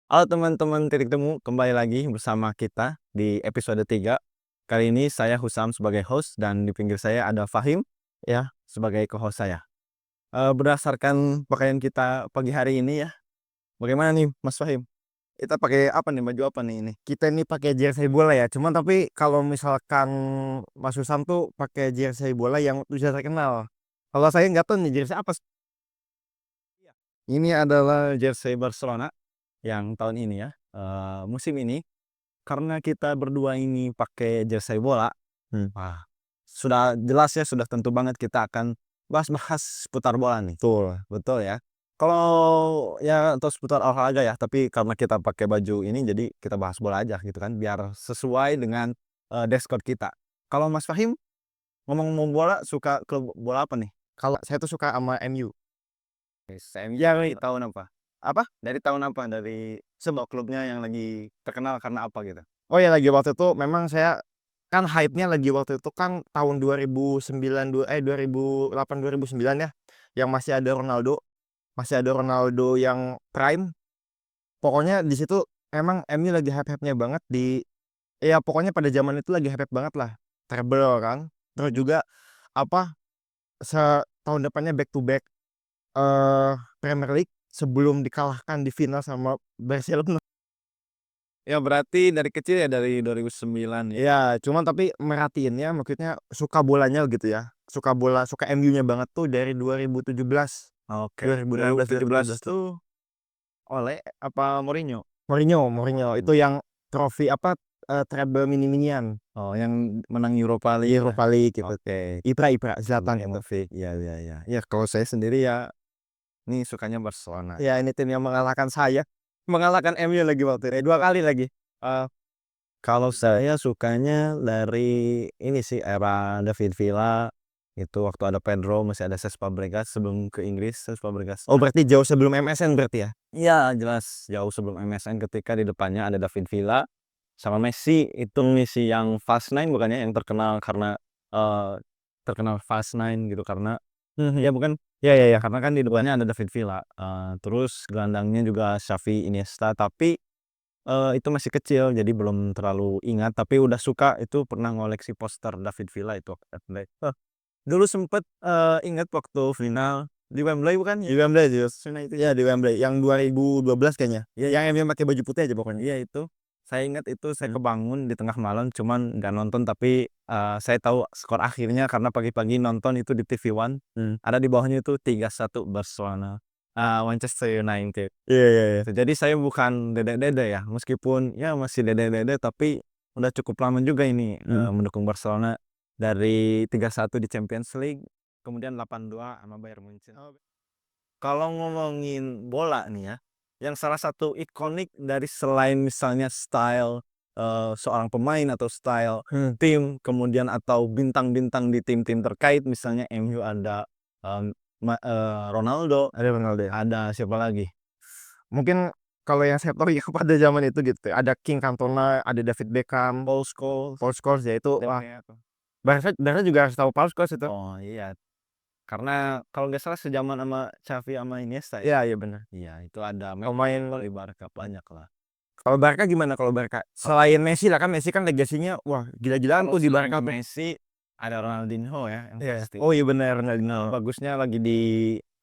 Halo teman-teman Titik Temu, kembali lagi bersama kita di episode 3. Kali ini saya Husam sebagai host dan di pinggir saya ada Fahim ya sebagai co-host saya. Berdasarkan pakaian kita pagi hari ini ya, bagaimana nih Mas Fahim? Kita pakai apa nih, baju apa nih ini? Kita ini pakai jersey bola ya. Cuman tapi kalau misalkan Mas Husam tuh pakai jersey bola yang sudah terkenal. Kalau saya nggak tahu nih jersey apa. Iya. Ini adalah jersey Barcelona yang tahun ini ya, musim ini. Karena kita berdua ini pakai jersey bola, Hmm. wah, sudah jelas ya, sudah tentu banget kita akan bahas-bahas seputar bola nih. Betul. Betul ya. Kalau ya atau seputar olahraga ya, tapi karena kita pakai baju ini jadi kita bahas bola aja gitu kan, biar sesuai dengan dress code kita. Kalau Mas Fahim ngomong-ngomong bola, suka klub bola apa nih? Kalau saya tuh suka sama MU. CM dari tahun apa? Apa? Dari tahun apa? Dari sebuah klubnya yang lagi terkenal karena apa gitu? Oh ya, lagi waktu itu memang saya kan hype-nya lagi waktu itu kan tahun 2009 2008 2009 ya, yang masih ada Ronaldo yang prime. Pokoknya di situ emang MU lagi hype-hypenya banget di ya pokoknya pada zaman itu lagi hype banget lah. Treble kan. Terus juga apa setahun depannya back to back Premier League sebelum dikalahkan di final sama Barcelona. Ya berarti dari kecil ya, dari 2009 ya? Ya, cuman tapi merhatiinnya maksudnya suka bolanya gitu ya. Suka bola, suka MU-nya banget tuh dari 2017. Oke. 2016 2017 2017 tuh. tuh oleh apa Mourinho? Mourinho itu Hmm. yang trofi apa treble mini-minian. Oh, yang menang Europa League ya? Europa League gitu. Oke. Ibra Zlatan itu. Ibrahimovic, iya iya iya. Ya kalau saya sendiri ya, ini sukanya Barcelona Ya, ya. ini tim yang mengalahkan saya. Mengalahkan MU lagi waktu itu. Dua kali lagi. Eh, Kalau saya sukanya dari ini sih, era David Villa, itu waktu ada Pedro, masih ada Cesc Fabregas sebelum ke Inggris, Cesc Fabregas. Oh, berarti jauh sebelum MSN berarti ya? Iya, jelas jauh sebelum MSN, ketika di depannya ada David Villa sama Messi. Itu Messi yang Fast Nine bukannya, yang terkenal karena terkenal Fast Nine gitu, karena Mhm. ya bukan, Ya, ya, ya. karena kan di depannya ada David Villa. Terus gelandangnya juga Xavi, Iniesta, tapi itu masih kecil jadi belum terlalu ingat, tapi udah suka, itu pernah ngoleksi poster David Villa itu at Wembley. Dulu sempet ingat waktu final di Wembley bukan Di ya? Wembley Zeus. Final itu Ya, ya? di Wembley yang 2012 kayaknya. Iya Yang iya. MU pakai baju putih aja pokoknya. Iya itu. Saya ingat itu, saya Hmm. kebangun di tengah malam, cuman nggak nonton, tapi saya tahu skor akhirnya karena pagi-pagi nonton itu di TV One. Hmm. Ada di bawahnya itu 3-1 Barcelona, Manchester United. Iya, iya, iya. Jadi saya bukan dede-dede ya, meskipun ya masih dede-dede, tapi udah cukup lama juga ini Hmm. mendukung Barcelona, dari 3-1 di Champions League, kemudian 8-2 sama Bayern Munchen. Kalau ngomongin bola nih ya, yang salah satu ikonik dari, selain misalnya style seorang pemain atau style Hmm. tim, kemudian atau bintang-bintang di tim-tim terkait, misalnya MU ada Ronaldo, Ada Ronaldo ya. ada siapa lagi? Mungkin kalau yang saya tahu ya pada zaman itu gitu. Ada King Cantona, ada David Beckham, Paul Scholes, Paul Scholes ya itu. De Wah, Gea tuh. Barca juga harus tahu Paul Scholes itu. Oh iya, karena kalau nggak salah sejaman sama Xavi sama Iniesta ya? Iya, iya benar. Iya, itu ada Pemain. di Barca banyak lah. Kalau Barca gimana kalau Barca? Selain Messi lah kan Messi kan legasinya wah gila-gilaan Kalau tuh di selain Barca tuh. Messi, ada Ronaldinho ya yang Iya. pasti. Oh iya benar Ronaldinho. Bagusnya lagi di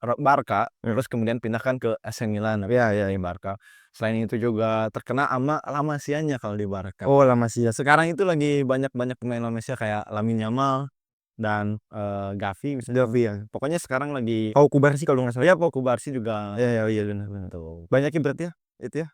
Barca, Hmm. terus kemudian pindah ke AC Milan Iya, iya, di iya. Barca. Selain itu juga terkena sama La Masia-nya kalau di Barca. Oh lah masih ya. Sekarang itu lagi banyak-banyak pemain La Masia kayak Lamine Yamal dan Gavi misalnya. Gavi ya. Pokoknya sekarang lagi, Pau Kubarsi kalau nggak salah. ya Pau Kubarsi juga Iya, iya, iya benar benar. tuh. Banyaknya berarti ya itu ya.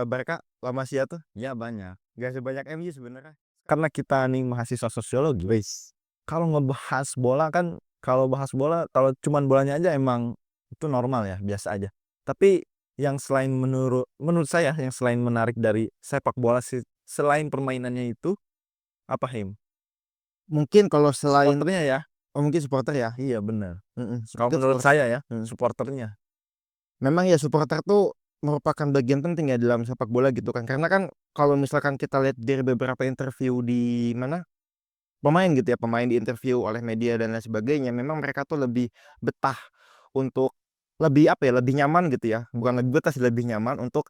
Barca La Masia tuh Ya banyak. gak sebanyak MU sebenarnya. Karena kita nih mahasiswa sosiologi, Wis. kalau ngebahas bola kan, kalau bahas bola, kalau cuman bolanya aja emang itu normal ya, biasa aja. Tapi yang selain, menurut saya yang selain menarik dari sepak bola sih, selain permainannya itu, apa Him? Mungkin kalau selain Supporternya ya. mungkin supporter ya. Iya benar. Mhm, Kalau mungkin menurut supporter. saya ya, Mhm. supporternya. Memang ya supporter tuh merupakan bagian penting ya dalam sepak bola gitu kan. Karena kan kalau misalkan kita lihat dari beberapa interview di mana pemain gitu ya, pemain di interview oleh media dan lain sebagainya, memang mereka tuh lebih betah untuk lebih apa ya, lebih nyaman gitu ya. Bukan lebih betah sih, lebih nyaman untuk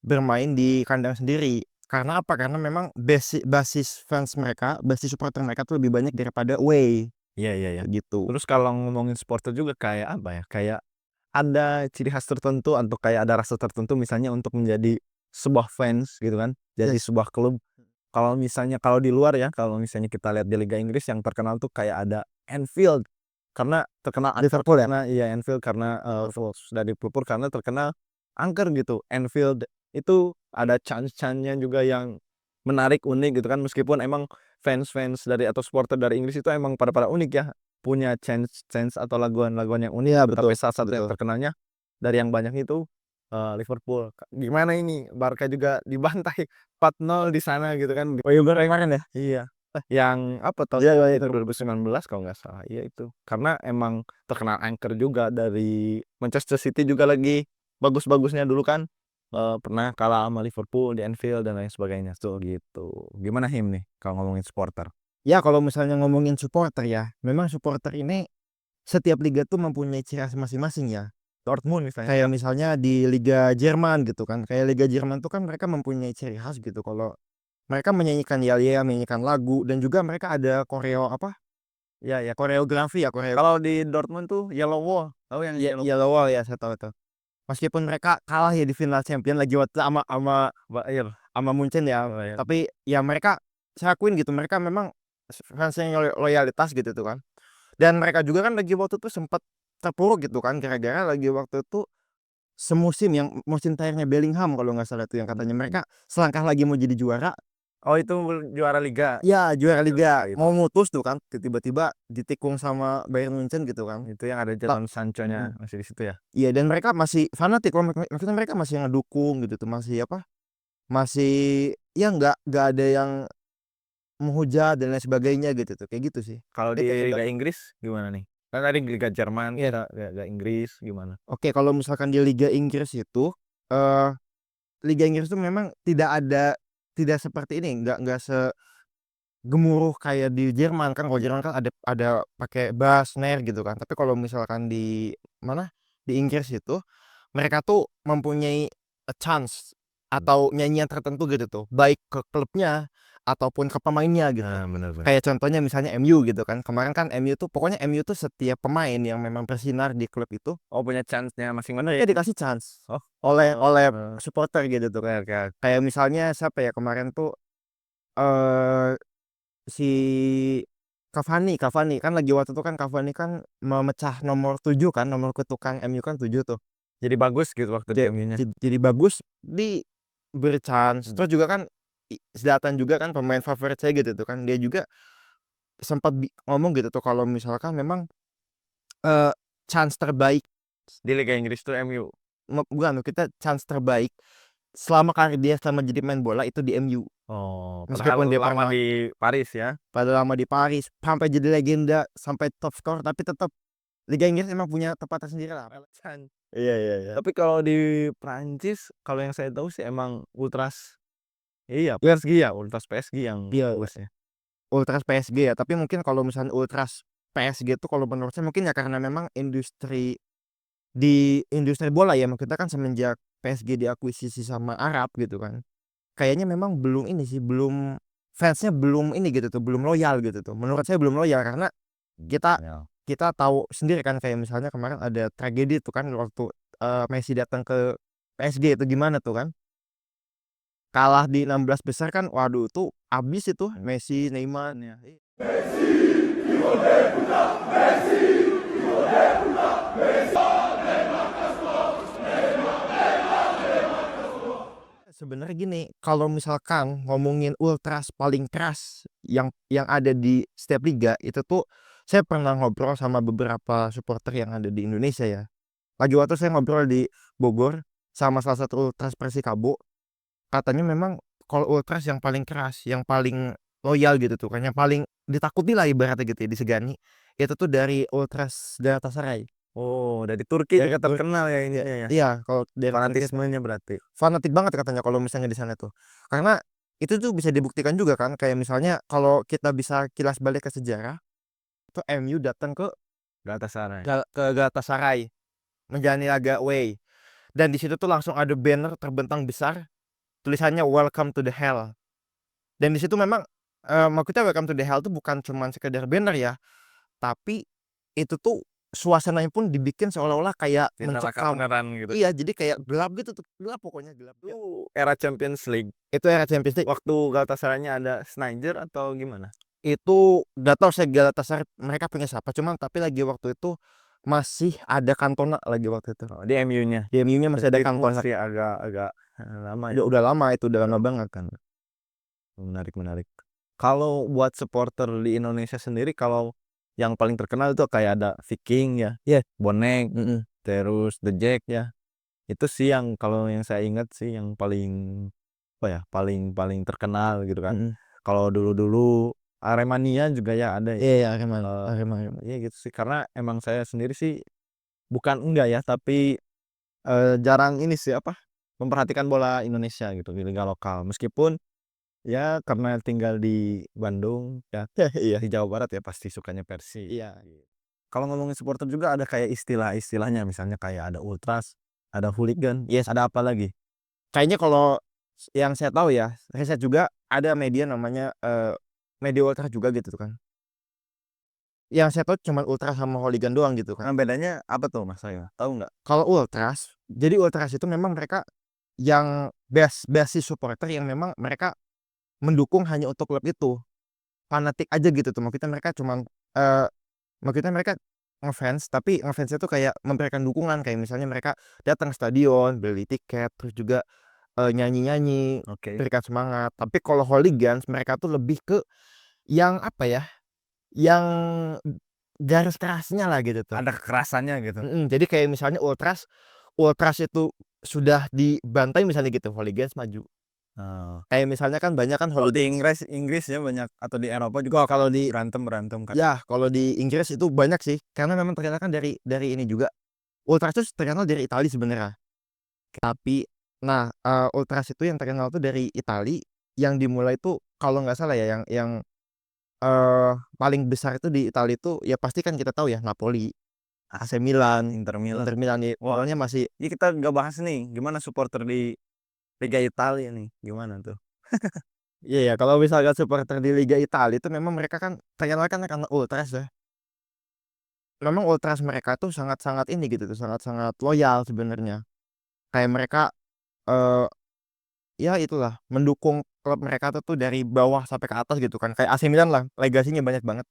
bermain di kandang sendiri. Karena apa? Karena memang basis fans mereka, basis supporter mereka tuh lebih banyak daripada away, Iya iya iya. gitu. Terus kalau ngomongin supporter juga kayak apa ya, kayak ada ciri khas tertentu atau kayak ada rasa tertentu misalnya untuk menjadi sebuah fans gitu kan, jadi Yes. sebuah klub. Kalau misalnya kalau di luar ya, kalau misalnya kita lihat di Liga Inggris yang terkenal tuh kayak ada Anfield, karena terkenal angker, Liverpool ya? karena iya Anfield karena, Wolves dari Liverpool karena terkenal angker gitu. Anfield itu ada chant-chant-nya juga yang menarik, unik gitu kan, meskipun emang fans-fans dari atau supporter dari Inggris itu emang pada unik ya, punya chants-chants atau laguan-laguan yang unik, Iya, tapi betul salah satu yang betul. terkenalnya dari yang banyak itu, Liverpool. Gimana ini, Barca juga dibantai 4-0 di sana gitu kan. Oh iya, baru kemarin ya? Iya, yang apa tahun Iya iya, itu itu. 2019 kalau nggak salah, iya itu. Karena emang terkenal angker juga dari Manchester City juga lagi bagus-bagusnya dulu kan, pernah kalah sama Liverpool di Anfield dan lain sebagainya tuh gitu. Gimana Him nih kalau ngomongin supporter? Ya kalau misalnya ngomongin supporter ya, memang supporter ini setiap liga tuh mempunyai ciri khas masing-masing ya. Dortmund misalnya Kayak misalnya di Liga Jerman gitu kan, kayak Liga Jerman tuh kan mereka mempunyai ciri khas gitu kalau mereka menyanyikan yel-yel, menyanyikan lagu, dan juga mereka ada iya ya. koreografi ya, Kalau di Dortmund tuh Yellow Wall, tahu yang Yellow Yellow Wall ya, saya tahu itu. Meskipun mereka kalah ya di final champion lagi waktu Bayern? sama Munchen ya, Bayern. tapi ya mereka, saya akuin gitu, mereka memang fansnya yang loyalitas gitu tuh kan. Dan mereka juga kan lagi waktu itu sempat terpuruk gitu kan, gara-gara lagi waktu itu semusim yang musim terakhirnya Bellingham kalau nggak salah tuh, yang katanya mereka selangkah lagi mau jadi juara. Oh itu juara liga? Ya juara liga, Itu. mau mutus tuh kan, tiba-tiba ditikung sama Bayern Munchen gitu kan. Itu yang ada La Jadon Sancho-nya mhm, masih di situ ya? iya, dan mereka masih fanatik loh, maksudnya mereka masih ngedukung gitu tuh, masih masih ya nggak ada yang menghujat dan lain sebagainya gitu tuh, kayak gitu sih. Kalau Ya di kayak Liga Inggris gimana nih? Kan tadi Liga Jerman, iya, kita Liga Inggris gimana? oke, kalau misalkan di Liga Inggris itu, eee, Liga Inggris itu memang tidak seperti ini, nggak segemuruh kayak di Jerman kan. Kalau Jerman kan ada pakai bass, snare gitu kan. Tapi kalau misalkan di mana, di Inggris itu, mereka tuh mempunyai chance atau nyanyian tertentu gitu tuh, baik ke klubnya ataupun ke pemainnya gitu. Nah, bener bener. Kayak contohnya misalnya MU gitu kan, kemarin kan MU tuh pokoknya MU tuh setiap pemain yang memang bersinar di klub itu, Oh punya chance-nya bener masing-masing. ya, dikasih chance Oh, oleh heeh. supporter gitu tuh. Oke oke. Kayak misalnya siapa ya kemarin tuh, eee, si Cavani kan lagi waktu itu kan, Cavani kan memecah nomor 7 kan, nomor ketukan MU kan 7 tuh. Jadi bagus gitu waktu di MU-nya. Jadi bagus, diberi chance. Terus juga kan Zlatan juga kan pemain favorit saya gitu tuh kan, dia juga sempat ngomong gitu tuh kalau misalkan memang, eee, chance terbaik, Di Liga Inggris tuh MU? bukan, kita chance terbaik selama karir dia selama jadi main bola itu di MU. Oh, padahal Meskipun dia lama pernah di Paris ya? pada lama di Paris, sampai jadi legenda, sampai top skor, tapi tetap Liga Inggris emang punya tempat tersendiri lah. Relevan. Iya iya iya. Tapi kalau di Prancis, kalau yang saya tahu sih emang ultras iya Iya PSG ya, ultras PSG yang iya, bagusnya. ultras PSG ya, tapi mungkin kalau misalnya ultras PSG itu kalau menurut saya mungkin ya karena memang industri bola ya, kita kan semenjak PSG diakuisisi sama Arab gitu kan, kayaknya memang belum ini sih, belum fansnya belum ini gitu tuh, belum loyal gitu tuh. Menurut saya belum loyal karena kita Ya. kita tahu sendiri kan, kayak misalnya kemarin ada tragedi tuh kan waktu, Messi datang ke PSG itu gimana tuh kan, kalah di 16 besar kan, waduh itu habis itu Messi, Neymar ya. Sebenarnya gini, kalau misalkan ngomongin ultras paling keras yang ada di setiap liga, itu tuh saya pernah ngobrol sama beberapa supporter yang ada di Indonesia ya. Lagi waktu saya ngobrol di Bogor sama salah satu ultras Persikabo, katanya memang kalau ultras yang paling keras, yang paling loyal gitu tuh kan, yang paling ditakuti lah ibaratnya gitu ya, disegani, itu tuh dari ultras Galatasaray. Oh, dari Turki Dari juga terkenal ya iya ininya ya, iya, kalau dari Turki fanatismenya berarti? fanatik banget katanya kalau misalnya di sana tuh. Karena itu tuh bisa dibuktikan juga kan, kayak misalnya kalau kita bisa kilas balik ke sejarah, itu MU datang Galatasaray. ke Galatasaray menjalani laga away, dan di situ tuh langsung ada banner terbentang besar, tulisannya welcome to the hell. Dan di situ memang, maksudnya welcome to the hell tuh bukan cuman sekedar banner ya, tapi itu tuh suasananya pun dibikin seolah-olah kayak Neraka mencekam. beneran gitu. Iya, jadi kayak gelap gitu tuh, gelap pokoknya gelap. Itu era Champions League. Itu era Champions League. Waktu Galatasaraynya ada Sneijder atau gimana? Itu nggak tahu saya Galatasaray mereka punya siapa, cuman tapi lagi waktu itu masih ada Cantona lagi waktu itu. Oh, di MU-nya. Di MU-nya masih ada Itu Cantona. masih agak lama ya. Udah lama itu, udah lama banget kan. Menarik. Kalau buat supporter di Indonesia sendiri, kalau yang paling terkenal itu kayak ada Viking ya, Iya. Bonek, Mhm. terus The Jack ya. Itu sih yang kalau yang saya ingat sih yang paling apa ya, paling paling terkenal gitu kan. Mhm. Kalau dulu-dulu Aremania juga ya ada ya. Iya, iya, Arema Eee, Arema Arema. iya gitu sih karena emang saya sendiri sih bukan enggak ya, tapi, jarang ini sih apa, memperhatikan bola Indonesia gitu di liga lokal. Meskipun ya karena tinggal di Bandung ya, Iya. di Jawa Barat ya pasti sukanya Persib. Iya. Kalau ngomongin supporter juga ada kayak istilah-istilahnya misalnya kayak ada ultras, ada hooligan, Yes. ada apa lagi? Kayaknya kalau yang saya tahu ya, riset juga ada media namanya, media ultras juga gitu kan. Yang saya tahu cuman ultras sama hooligan doang gitu kan. Nah bedanya apa tuh Mas saya, tahu nggak? Kalau ultras, jadi ultras itu memang mereka yang basis supporter yang memang mereka mendukung hanya untuk klub itu. Fanatik aja gitu tuh, maksudnya mereka cuman, maksudnya mereka ngefans, tapi ngefans-nya tuh kayak memberikan dukungan, kayak misalnya mereka datang stadion, beli tiket, terus juga, nyanyi-nyanyi, Oke. berikan semangat. Tapi kalau hooligans mereka tuh lebih ke yang apa ya, yang garis kerasnya lah gitu tuh. Ada kekerasannya gitu. Jadi kayak misalnya ultras, ultras itu sudah dibantai misalnya gitu, hooligans maju. Oh. Kayak misalnya kan banyak kan Kalau di hooligans. Inggris ya banyak atau di Eropa juga Kalau di berantem kan. ya kalau di Inggris itu banyak sih, karena memang terkenal kan dari ini juga, ultras itu terkenal dari Italia sebenarnya. Tapi nah, ultras itu yang terkenal tuh dari Italia, yang dimulai tuh kalau nggak salah ya paling besar itu di Italia itu ya pasti kan kita tahu ya Napoli, AC Milan, Inter Milan. Inter Milan nih Wah, pokoknya masih. ini kita nggak bahas nih gimana supporter di Liga Italia nih, gimana tuh? Iya ya, kalau misalkan supporter di Liga Italia itu memang mereka kan terkenal kan karena ultras ya. Memang ultras mereka tuh sangat-sangat ini gitu tuh, sangat-sangat loyal sebenarnya. Kayak mereka, eee, ya itulah mendukung klub mereka tuh dari bawah sampai ke atas gitu kan, kayak AC Milan lah, legasinya banyak banget,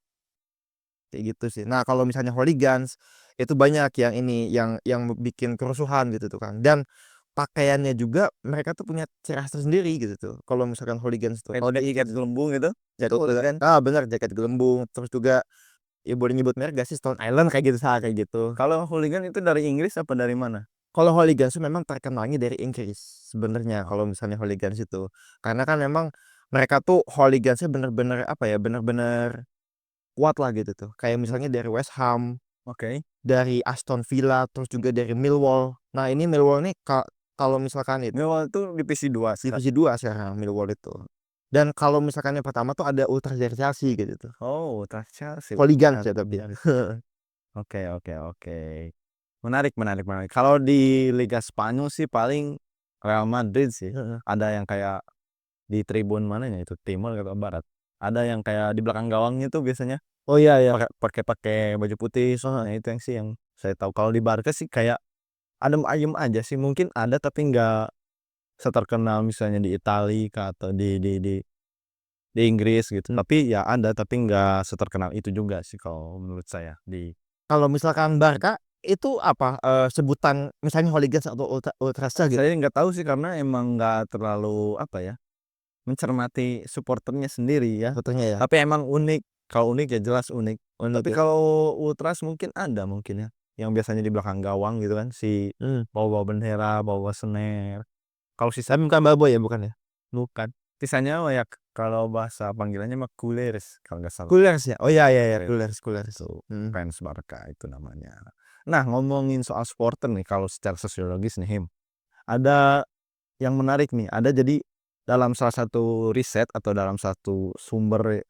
kayak gitu sih. Nah kalau misalnya hooligans, itu banyak yang ini, yang bikin kerusuhan gitu tuh kan, dan pakaiannya juga mereka tuh punya ciri khas tersendiri gitu tuh, kalau misalkan hooligans tuh. Kalau di Jaket gelembung gitu, itu jaket hooligan. bener, jaket gelembung, terus juga ya boleh nyebut merek gak sih, Stone Island kayak gitu, kayak gitu. Kalau hooligan itu dari Inggris apa dari mana? Kalau hooligans itu memang terkenalnya dari Inggris sebenarnya Oh, kalau misalnya hooligans itu. Karena kan memang mereka tuh hooligansnya bener-bener apa ya, bener-bener kuat lah gitu tuh. Kayak mmm, misalnya dari West Ham, oke. dari Aston Villa, terus juga dari Millwall. Nah ini Millwall nih kalau misalkan itu Millwall tuh divisi 2 sekarang. divisi 2 sekarang Millwall itu. Dan kalau misalkan yang pertama tuh ada Ultras dari Chelsea gitu tuh. Oh, Ultras Chelsea. Hooligans Menarik ya tapi. menarik. Oke. Menarik. Kalau di Liga Spanyol sih paling Real Madrid sih. Heeh. Ada yang kayak di tribun mananya itu, timur atau barat. Ada yang kayak di belakang gawangnya tuh biasanya Oh iya iya. pakai baju putih. Nah, itu yang sih yang saya tahu. Kalau di Barca sih kayak adem ayem aja sih. Mungkin ada tapi nggak seterkenal misalnya di Italia kah atau di Inggris gitu. Mmm. Tapi ya ada, tapi nggak seterkenal itu juga sih kalau menurut saya di Kalau misalkan Barca, itu apa, sebutan misalnya hooligans atau ultrasnya gitu? saya nggak tahu sih karena emang nggak terlalu apa ya, mencermati supporternya sendiri ya. Sebetulnya ya? Tapi emang unik, kalau unik ya jelas unik. Unik Tapi ya? kalau ultras mungkin ada mungkin ya, yang biasanya di belakang gawang gitu kan, si Mmm. bawa-bawa bendera, bawa snare. Kalau sisa Tapi bukan Baboy ya, bukan ya? bukan, sisanya mah ya kalau bahasa panggilannya mah culers kalau nggak salah. Coolers ya? Oh iya iya iya, Culers Coolers. itu Mhm. fans Barca itu namanya. Nah ngomongin soal supporter nih kalau secara sosiologis nih Him, ada yang menarik nih, ada jadi dalam salah satu riset atau dalam satu sumber,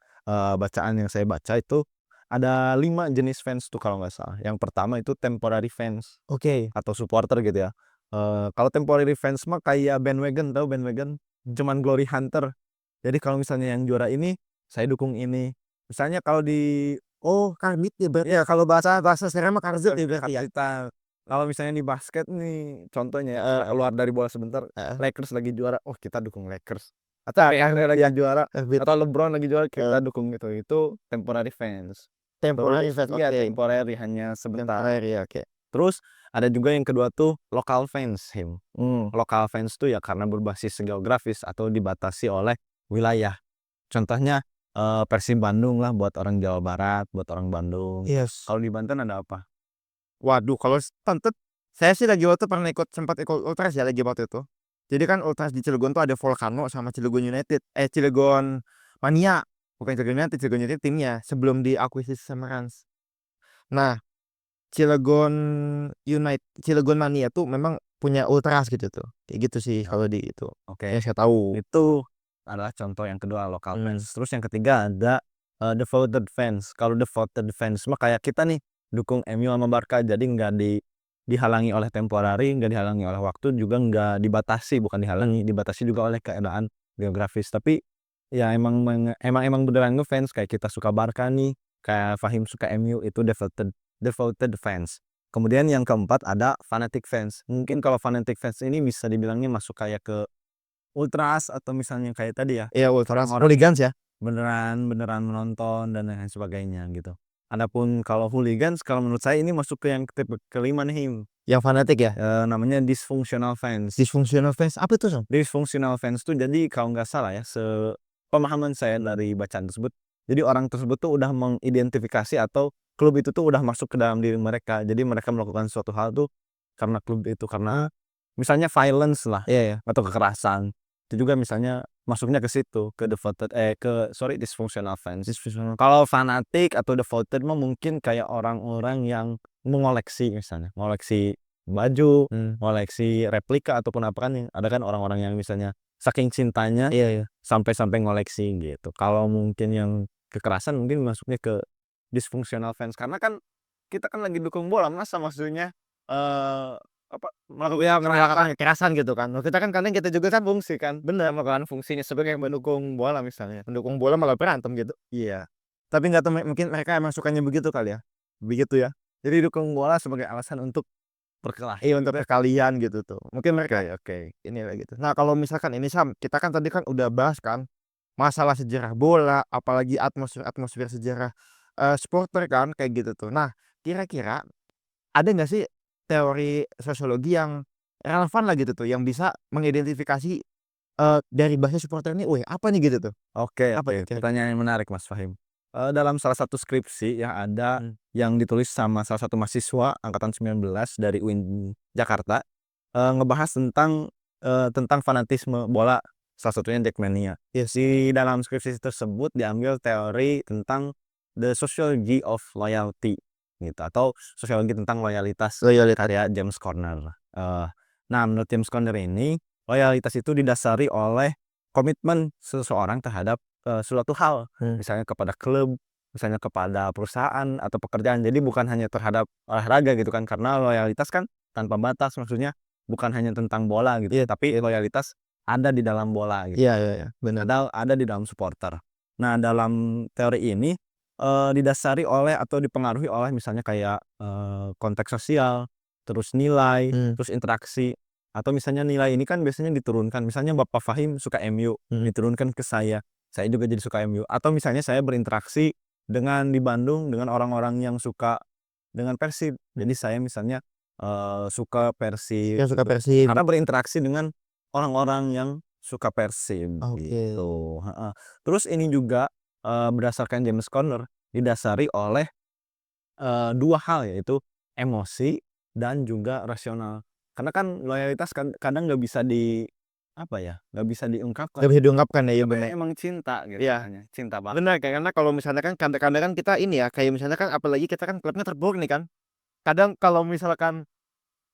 bacaan yang saya baca itu, ada 5 jenis fans tuh kalau nggak salah. Yang pertama itu temporary fans Oke. atau supporter gitu ya. Kalau temporary fans mah kayak bandwagon, tahu bandwagon? cuman glory hunter. Jadi kalau misalnya yang juara ini, saya dukung ini. Misalnya kalau di Oh, karbit ya berarti ya, kalau bahasa bahasa sekarang mah karzit ya berarti ya? kita kalau misalnya di basket nih contohnya ya, keluar dari bola sebentar, Heeh, Lakers lagi juara, oh kita dukung Lakers. Atau Real lagi iya, juara, karbit, atau LeBron lagi juara, kita heeh, dukung gitu. Itu temporary fans. temporary Terus effect, iya oke, temporary, hanya sebentar. temporary, oke. Terus ada juga yang kedua tuh local fans, Him. Mmm, Local fans tuh ya karena berbasis geografis atau dibatasi oleh wilayah. Contohnya, Persib Bandung lah buat orang Jawa Barat, buat orang Bandung. yes. Kalau di Banten ada apa? Waduh, kalau Stunted, saya sih lagi waktu pernah sempat ikut ultras ya lagi waktu itu. Jadi kan ultras di Cilegon tuh ada Volcano sama Cilegon United, Cilegon Mania, bukan Cilegon United, Cilegon United timnya sebelum diakuisisi sama Rans. Nah, Cilegon Cilegon Mania tuh memang punya ultras gitu tuh, kayak gitu sih Ya, kalau di itu, oke. yang saya tahu. Itu adalah contoh yang kedua, local Mmm, fans. Terus yang ketiga ada, devoted fans. Kalau devoted fans mah kayak kita nih, dukung MU sama Barca, jadi nggak dihalangi oleh temporari, nggak dihalangi oleh waktu, juga nggak dibatasi, bukan dihalangi, dibatasi juga oleh keadaan geografis. Tapi ya emang beneran ngefans, kayak kita suka Barca nih, kayak Fahim suka MU, itu devoted devoted fans. Kemudian yang keempat ada fanatic fans. Mungkin kalau fanatic fans ini bisa dibilangnya masuk kayak ke ultras atau misalnya kayak tadi ya, iya ultras, orang-orang hooligans ya? beneran beneran menonton dan lain sebagainya gitu. Adapun kalau hooligans, kalau menurut saya ini masuk ke yang tipe kelima nih, Yang fanatik ya? namanya dysfunctional fans. Dysfunctional fans, apa itu, Sam? Dysfunctional fans tuh jadi kalau nggak salah ya, sepemahaman saya dari bacaan tersebut, jadi orang tersebut tuh udah mengidentifikasi atau klub itu tuh udah masuk ke dalam diri mereka. Jadi mereka melakukan suatu hal tuh karena klub itu, karena misalnya violence lah Iya ya, atau kekerasan. Itu juga misalnya masuknya ke situ, ke dysfunctional fans. dysfunctional, Kalau fanatik atau devoted mah mungkin kayak orang-orang yang mengoleksi misalnya, ngoleksi baju, mmm, ngoleksi replika ataupun apa, kan yang ada kan orang-orang yang misalnya saking cintanya iya iya. sampai ngoleksi gitu. Kalau mungkin yang kekerasan mungkin masuknya ke dysfunctional fans, karena kan kita kan lagi dukung bola, masa maksudnya, Ya melakukan melakukan kekerasan. kekerasan gitu kan. Kita kan kadang kita juga kan Fungsi kan, bener, melakukan fungsinya sebagai pendukung bola misalnya. mendukung bola malah berantem gitu. Iya, tapi nggak tahu, mungkin mereka emang sukanya begitu kali ya? Begitu ya? Jadi dukung bola sebagai alasan untuk berkelahi Iya untuk gitu ya? perkalian gitu tuh. Mungkin mereka Oke oke. inilah gitu. Nah kalau misalkan ini Sam, kita kan tadi kan udah bahas kan, masalah sejarah bola, apalagi atmosfer sejarah, supporter kan kayak gitu tuh. Nah, kira-kira ada nggak sih teori sosiologi yang relevan lah gitu tuh, yang bisa mengidentifikasi, dari bahasa supporter ini, "Wih apa nih?" Gitu tuh. Oke Apa tuh oke, kira-kira? pertanyaan yang menarik Mas Fahim. Dalam salah satu skripsi yang ada, Mmm, yang ditulis sama salah satu mahasiswa angkatan 19 dari UIN Jakarta, ngebahas tentang fanatisme bola, salah satunya Jackmania. yes, Di dalam skripsi tersebut diambil teori tentang the sociology of loyalty gitu, atau sosiologi tentang loyalitas, loyalitas. karya James Corner. Nah, menurut James Corner ini, loyalitas itu didasari oleh komitmen seseorang terhadap, suatu hal, Mmm, misalnya kepada klub, misalnya kepada perusahaan atau pekerjaan. Jadi bukan hanya terhadap olahraga gitu kan, karena loyalitas kan tanpa batas, maksudnya bukan hanya tentang bola gitu, iya tapi iya loyalitas ada di dalam bola gitu, iya iya iya, bener. ada di dalam supporter. Nah, dalam teori ini, didasari oleh atau dipengaruhi oleh misalnya kayak, konteks sosial, terus nilai, Mmm, terus interaksi, atau misalnya nilai ini kan biasanya diturunkan, misalnya Bapak Fahim suka MU, mhm, diturunkan ke saya juga jadi suka MU, atau misalnya saya berinteraksi di Bandung dengan orang-orang yang suka dengan Persib, jadi saya misalnya, suka Persib yang suka gitu, Persib. karena berinteraksi dengan orang-orang yang suka Persib Oke. gitu, heeh. Terus ini juga, berdasarkan James Conner, didasari oleh, 2 hal, yaitu emosi dan juga rasional. Karena kan loyalitas kadang nggak bisa apa ya, nggak bisa diungkapkan, Nggak bisa diungkapkan ya, iya tapi bener. emang cinta gitu Iya, misalnya, cinta banget. bener karena kalau misalnya kan kadang-kadang kan kita ini ya, kayak misalnya kan apalagi kita kan klubnya terburuk nih kan. Kadang kalau misalkan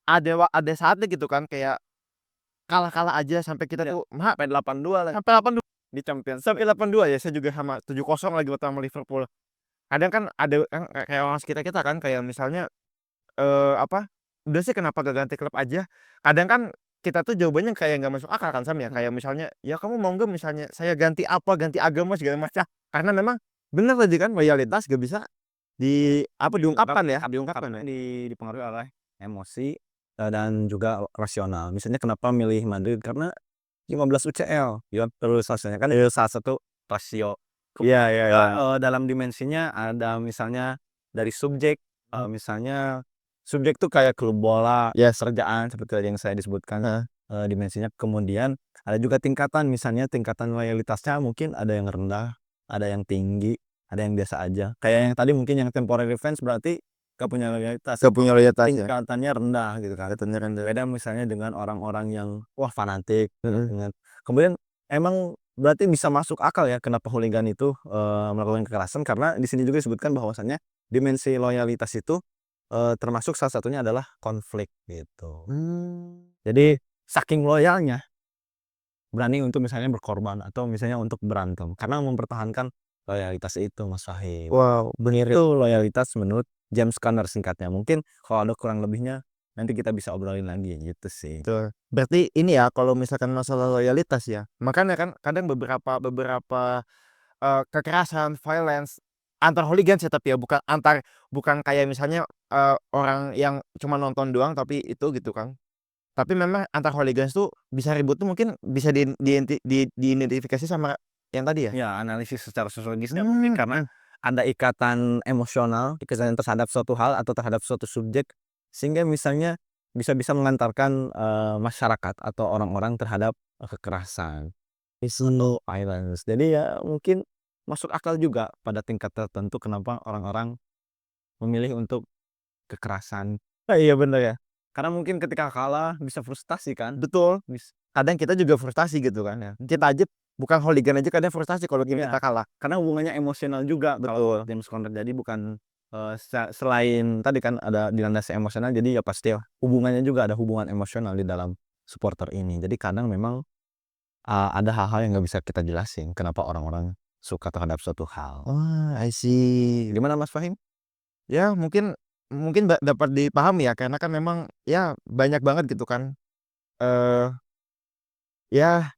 ada saatnya gitu kan kayak kalah-kalah aja sampai kita Iya, tuh, sampai 8-2 lagi sampai 8-2 di Champions sampai League. 8-2 ya, saya juga sama 7-0 lagi waktu sama Liverpool. Kadang kan ada kan kayak orang sekitar kita kan kayak misalnya, apa, "Udah sih kenapa gak ganti klub aja?" Kadang kan kita tuh jawabannya kayak nggak masuk akal kan Sam ya, kayak misalnya, "Ya kamu mau nggak misalnya saya ganti apa, ganti agama segala macam." Karena memang bener tadi kan loyalitas gak bisa diungkapkan ya, diungkapkan ya. Dipengaruhi oleh emosi, dan juga rasional. Misalnya kenapa milih Madrid, karena 15 UCL, ya terus hasilnya kan salah satu rasio. Iya iya iya. Dalam dimensinya ada misalnya dari subjek, misalnya subjek tuh kayak klub bola, Yes. kerjaan seperti tadi yang saya disebutkan, Heeh. dimensinya. Kemudian ada juga tingkatan, misalnya tingkatan loyalitasnya mungkin ada yang rendah, ada yang tinggi, ada yang biasa aja. Kayak yang tadi mungkin yang temporary fans berarti gak punya loyalitas, Gak punya loyalitas ya. tingkatannya rendah gitu kan. Tingkatannya rendah. Beda misalnya dengan orang-orang yang wah fanatik Heeh. dengan kemudian emang berarti bisa masuk akal ya kenapa hooligan itu, melakukan kekerasan, karena di sini juga disebutkan bahwasannya dimensi loyalitas itu, termasuk salah satunya adalah konflik gitu. Mmm. Jadi saking loyalnya berani untuk misalnya berkorban atau misalnya untuk berantem karena mempertahankan loyalitas itu, Mas Fahim. Wow, bener Itu loyalitas menurut James Conner singkatnya. Mungkin kalau ada kurang lebihnya nanti kita bisa obrolin lagi gitu sih. betul. Berarti ini ya kalau misalkan masalah loyalitas ya, makanya kan kadang beberapa beberapa, kekerasan, violence antar hooligans ya tapi ya bukan kayak misalnya, orang yang cuma nonton doang tapi itu gitu kan. Tapi memang antar hooligans tuh bisa ribut tuh mungkin bisa diidentifikasi sama yang tadi ya? Ya, analisis secara sosiologisnya mungkin Mmm, karena ada ikatan emosional, ikatan terhadap suatu hal atau terhadap suatu subjek, sehingga misalnya bisa mengantarkan, masyarakat atau orang-orang terhadap, kekerasan, physical violence. Jadi ya mungkin masuk akal juga pada tingkat tertentu kenapa orang-orang memilih untuk kekerasan. Iya bener ya, karena mungkin ketika kalah bisa frustasi kan, betul. bis Kadang kita juga frustasi gitu kan ya. Kita aja bukan hooligan aja kadang frustasi kalau iya. kita kalah. Karena hubungannya emosional juga kalau Betul. James Conner, jadi bukan, selain tadi kan ada dilandasi emosional, jadi ya pasti ya hubungannya juga ada hubungan emosional di dalam supporter ini. Jadi kadang memang, ada hal-hal yang nggak bisa kita jelasin kenapa orang-orang suka terhadap suatu hal. Oh, I see. Gimana Mas Fahim? Ya mungkin mungkin dapat dipahami ya karena kan memang ya banyak banget gitu kan, eee, ya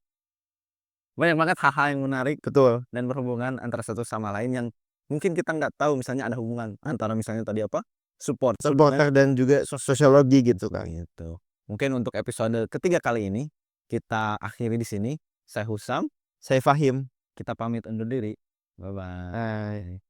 Banyak banget hal-hal yang menarik betul, dan berhubungan antara satu sama lain yang mungkin kita nggak tahu misalnya ada hubungan antara misalnya tadi apa, supporter dengan supporter dan juga sosiologi gitu kan. gitu. Mungkin untuk episode ketiga kali ini kita akhiri di sini. Saya Husam, Saya Fahim. kita pamit undur diri. Bye-bye. Hai.